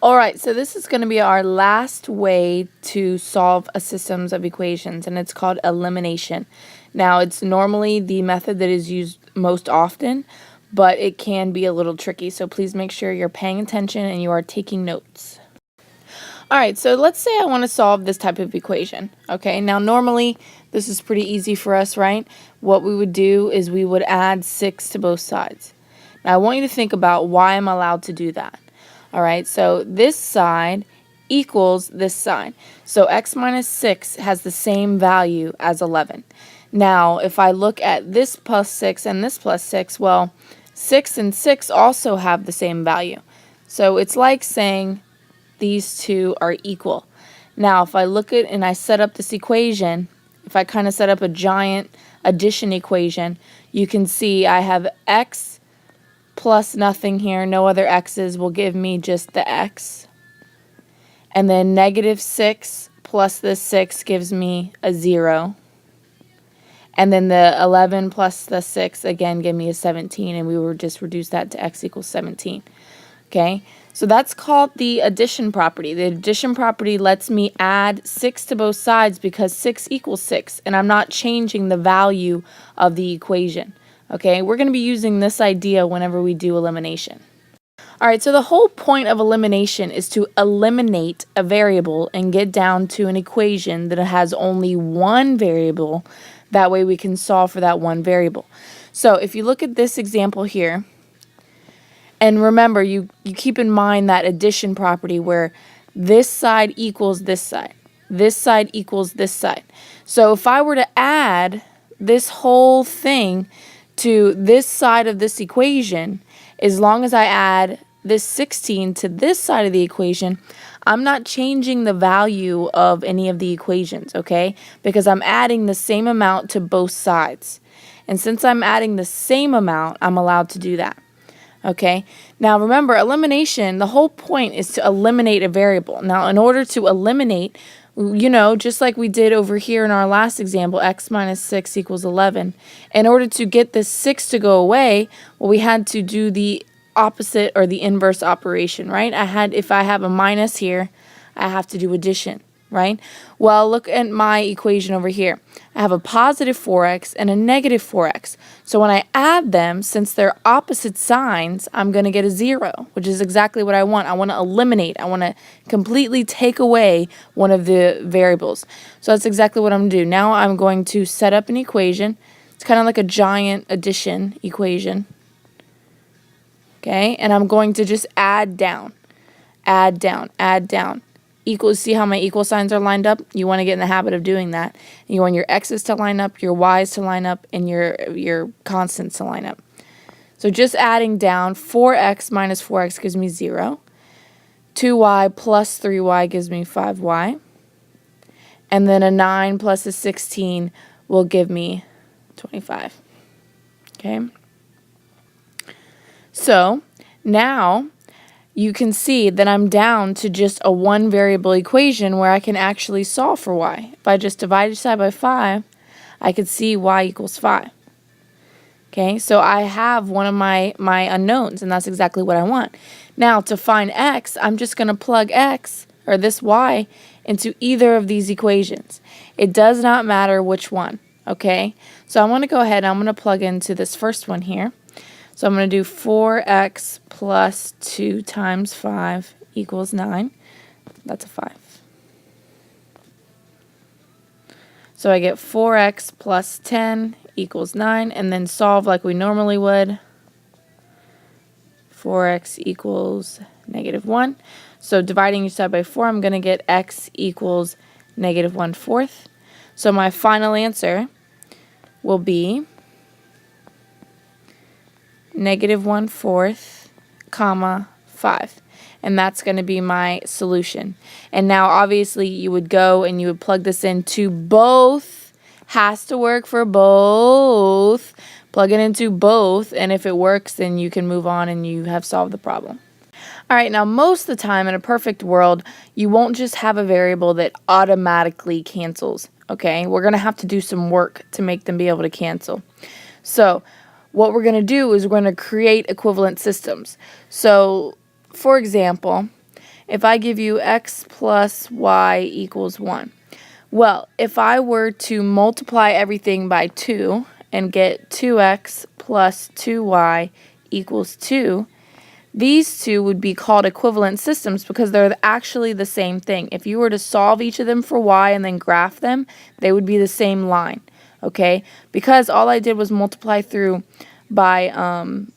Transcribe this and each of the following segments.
Alright, so this is going to be our last way to solve a systems of equations, and it's called elimination. Now, it's normally the method that is used most often, but it can be a little tricky, so please make sure you're paying attention and you are taking notes. Alright, so let's say I want to solve this type of equation. Okay, now normally this is pretty easy for us, right? What we would do is we would add 6 to both sides. Now, I want you to think about why I'm allowed to do that. Alright, so this side equals this side. So x minus 6 has the same value as 11. Now, if I look at this plus 6 and this plus 6, well, 6 and 6 also have the same value. So it's like saying these two are equal. Now, if I look at and I set up this equation, if I kind of set up a giant addition equation, you can see I have x plus nothing here, no other x's, will give me just the x. And then negative 6 plus this 6 gives me a 0. And then the 11 plus the 6 again give me a 17, and we will just reduce that to x equals 17. Okay, so that's called the addition property. The addition property lets me add 6 to both sides because 6 equals 6, and I'm not changing the value of the equation. Okay, we're going to be using this idea whenever we do elimination. Alright, so the whole point of elimination is to eliminate a variable and get down to an equation that has only one variable. That way we can solve for that one variable. So if you look at this example here, and remember, you keep in mind that addition property where this side equals this side. This side equals this side. So if I were to add this whole thing to this side of this equation, as long as I add this 16 to this side of the equation, I'm not changing the value of any of the equations, okay? Because I'm adding the same amount to both sides. And since I'm adding the same amount, I'm allowed to do that. Okay, now remember, elimination, the whole point is to eliminate a variable. Now, in order to eliminate, just like we did over here in our last example, x minus 6 equals 11. In order to get this 6 to go away, well, we had to do the opposite or the inverse operation, right? If I have a minus here, I have to do addition, right? Well, look at my equation over here. I have a positive 4x and a negative 4x. So when I add them, since they're opposite signs, I'm going to get a 0, which is exactly what I want. I want to eliminate. I want to completely take away one of the variables. So that's exactly what I'm going to do. Now I'm going to set up an equation. It's kind of like a giant addition equation. Okay, and I'm going to just add down, add down, add down. Equals, see how my equal signs are lined up? You want to get in the habit of doing that. You want your x's to line up, your y's to line up, and your constants to line up. So just adding down, 4x minus 4x gives me 0. 2y plus 3y gives me 5y. And then a 9 plus a 16 will give me 25. Okay? So now you can see that I'm down to just a one variable equation where I can actually solve for y. If I just divide each side by 5, I could see y equals 5. Okay, so I have one of my unknowns, and that's exactly what I want. Now to find x, I'm just going to plug x, or this y, into either of these equations. It does not matter which one. Okay, so I'm going to go ahead and I'm going to plug into this first one here. So I'm going to do 4x plus 2 times 5 equals 9. That's a 5. So I get 4x plus 10 equals 9, and then solve like we normally would. 4x equals negative 1. So dividing each side by 4, I'm going to get x equals negative 1/4. So my final answer will be negative 1/4, comma 5. And that's going to be my solution. And now obviously you would go and you would plug this into both. Has to work for both. Plug it into both, and if it works, then you can move on and you have solved the problem. Alright, now most of the time in a perfect world, you won't just have a variable that automatically cancels. Okay, we're going to have to do some work to make them be able to cancel. So what we're going to do is we're going to create equivalent systems. So, for example, if I give you x plus y equals 1. Well, if I were to multiply everything by 2 and get 2x plus 2y equals 2, these two would be called equivalent systems because they're actually the same thing. If you were to solve each of them for y and then graph them, they would be the same line, okay? Because all I did was multiply through by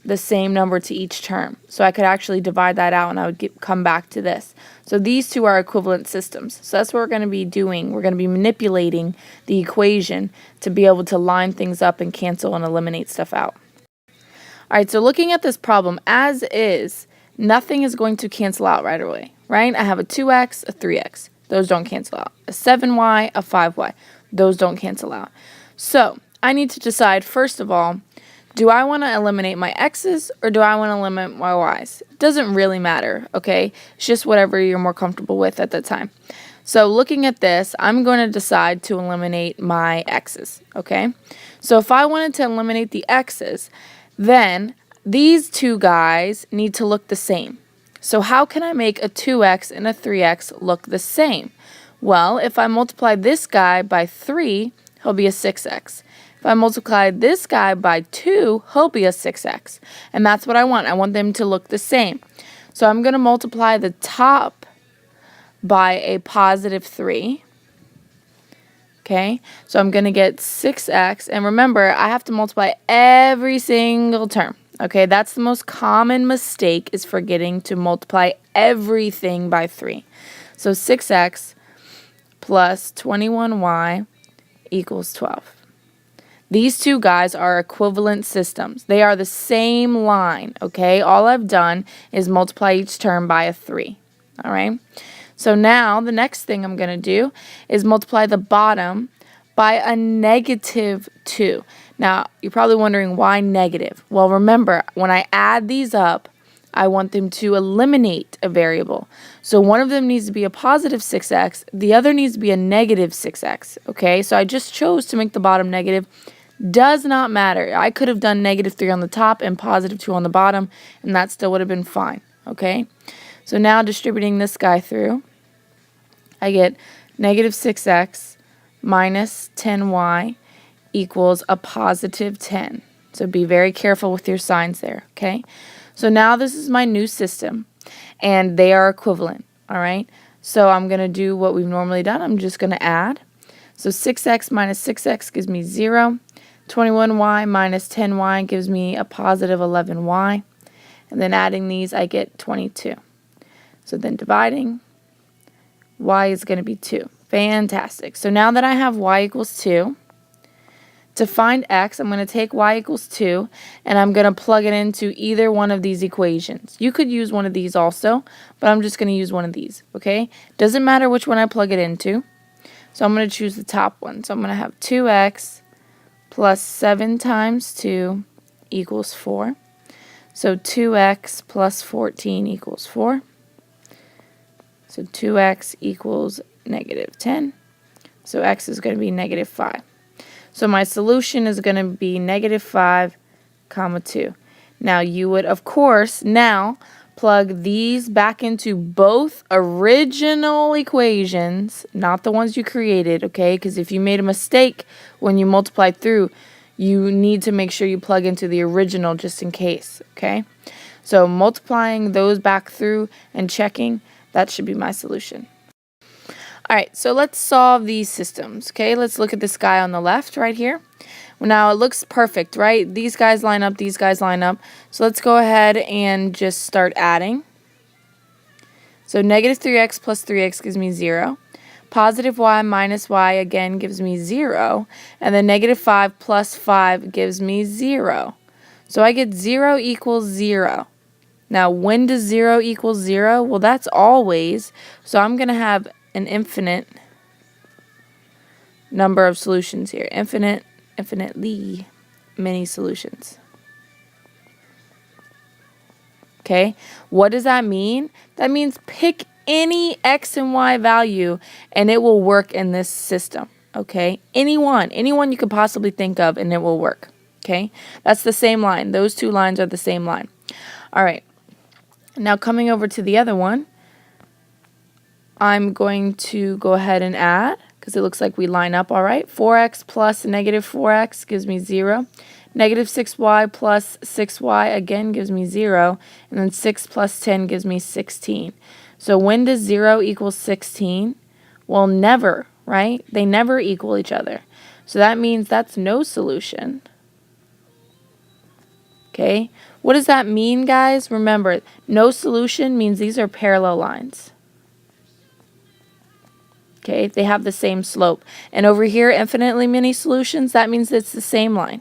the same number to each term. So I could actually divide that out and I would come back to this. So these two are equivalent systems. So that's what we're going to be doing. We're going to be manipulating the equation to be able to line things up and cancel and eliminate stuff out. All right, so looking at this problem as is, nothing is going to cancel out right away, right? I have a 2x, a 3x. Those don't cancel out. A 7y, a 5y. Those don't cancel out. So I need to decide, first of all, do I want to eliminate my x's or do I want to eliminate my y's? It doesn't really matter, okay? It's just whatever you're more comfortable with at the time. So looking at this, I'm going to decide to eliminate my x's, okay? So if I wanted to eliminate the x's, then these two guys need to look the same. So how can I make a 2x and a 3x look the same? Well, if I multiply this guy by 3, he'll be a 6x. If I multiply this guy by 2, he'll be a 6x. And that's what I want. I want them to look the same. So I'm going to multiply the top by a positive 3. Okay, so I'm going to get 6x. And remember, I have to multiply every single term. Okay, that's the most common mistake, is forgetting to multiply everything by 3. So 6x plus 21y equals 12. These two guys are equivalent systems. They are the same line, okay? All I've done is multiply each term by a 3, all right? So now the next thing I'm going to do is multiply the bottom by a negative 2. Now, you're probably wondering why negative. Well, remember, when I add these up, I want them to eliminate a variable. So one of them needs to be a positive 6x. The other needs to be a negative 6x, okay? So I just chose to make the bottom negative. Does not matter. I could have done negative 3 on the top and positive 2 on the bottom, and that still would have been fine, okay? So now distributing this guy through, I get negative 6x minus 10y equals a positive 10. So be very careful with your signs there, okay? So now this is my new system, and they are equivalent, all right? So I'm going to do what we've normally done. I'm just going to add. So 6x minus 6x gives me 0. 21y minus 10y gives me a positive 11y. And then adding these, I get 22. So then dividing, y is going to be 2. Fantastic. So now that I have y equals 2, to find x, I'm going to take y equals 2, and I'm going to plug it into either one of these equations. You could use one of these also, but I'm just going to use one of these, okay? Doesn't matter which one I plug it into. So I'm going to choose the top one. So I'm going to have 2x plus 7 times 2 equals 4. So 2x plus 14 equals 4. So 2x equals negative 10. So x is going to be negative 5. So my solution is going to be negative 5, comma 2. Now you would, of course, now plug these back into both original equations, not the ones you created, okay? Because if you made a mistake when you multiplied through, you need to make sure you plug into the original just in case, okay? So multiplying those back through and checking, that should be my solution. All right, so let's solve these systems, okay? Let's look at this guy on the left right here. Now, it looks perfect, right? These guys line up, these guys line up. So let's go ahead and just start adding. So negative 3x plus 3x gives me 0. Positive y minus y again gives me 0. And then negative 5 plus 5 gives me 0. So I get 0 equals 0. Now, when does 0 equal 0? Well, that's always. So I'm going to have an infinite number of solutions here. Infinitely many solutions. Okay, what does that mean? That means pick any x and y value and it will work in this system. Okay, anyone you could possibly think of and it will work. Okay, that's the same line. Those two lines are the same line. All right, now coming over to the other one, I'm going to go ahead and add, because it looks like we line up all right. 4x plus negative 4x gives me 0. Negative 6y plus 6y again gives me 0. And then 6 plus 10 gives me 16. So when does 0 equal 16? Well, never, right? They never equal each other. So that means that's no solution. Okay? What does that mean, guys? Remember, no solution means these are parallel lines. Okay, they have the same slope. And over here, infinitely many solutions, that means it's the same line.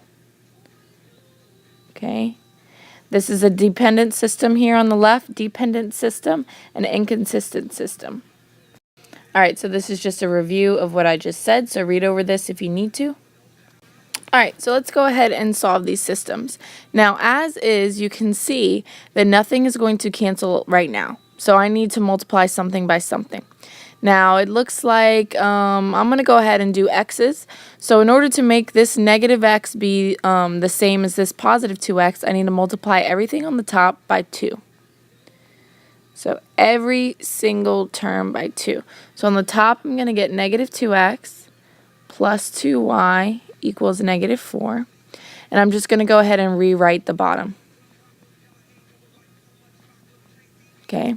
Okay, this is a dependent system here on the left, dependent system, and inconsistent system. All right, so this is just a review of what I just said, so read over this if you need to. All right, so let's go ahead and solve these systems. Now, as is, you can see that nothing is going to cancel right now. So I need to multiply something by something. Now, it looks like I'm going to go ahead and do x's. So in order to make this negative x be the same as this positive 2x, I need to multiply everything on the top by 2. So every single term by 2. So on the top, I'm going to get negative 2x plus 2y equals negative 4. And I'm just going to go ahead and rewrite the bottom. Okay.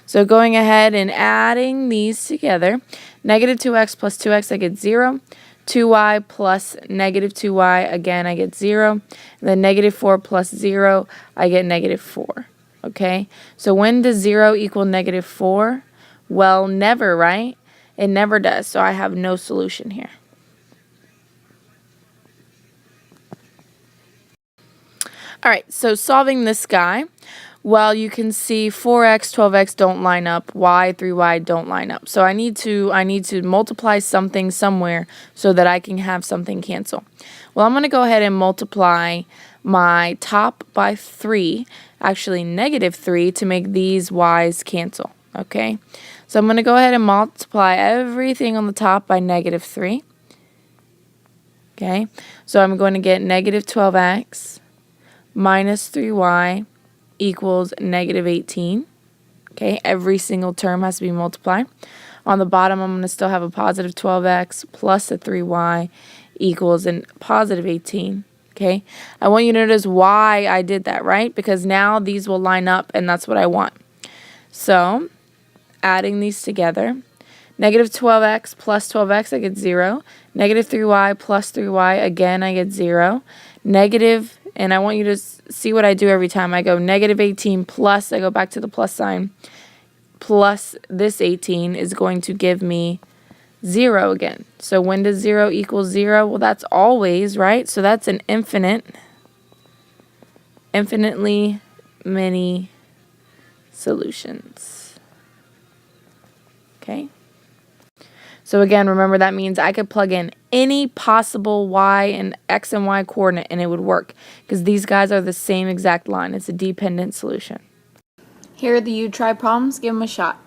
So going ahead and adding these together, negative 2x plus 2x, I get 0. 2y plus negative 2y, again, I get 0. And then negative 4 plus 0, I get negative 4. Okay? So when does 0 equal negative 4? Well, never, right? It never does, so I have no solution here. All right, so solving this guy, well, you can see 4x, 12x don't line up, y, 3y don't line up. So I need to multiply something somewhere so that I can have something cancel. Well, I'm going to go ahead and multiply my top by 3, actually negative 3, to make these y's cancel. Okay, so I'm going to go ahead and multiply everything on the top by negative 3. Okay, so I'm going to get negative 12x minus 3y equals negative 18. Okay, every single term has to be multiplied. On the bottom, I'm going to still have a positive 12x plus a 3y equals a positive 18. Okay, I want you to notice why I did that, right? Because now these will line up, and that's what I want. So, adding these together, negative 12x plus 12x, I get 0. Negative 3y plus 3y, again, I get 0. Negative, and I want you to see what I do every time. I go negative 18 plus, I go back to the plus sign, plus this 18 is going to give me 0 again. So when does 0 equal 0? Well, that's always, right? So that's an infinitely many solutions. Okay? So again, remember that means I could plug in any possible y and x and y coordinate and it would work because these guys are the same exact line. It's a dependent solution. Here are the you try problems. Give them a shot.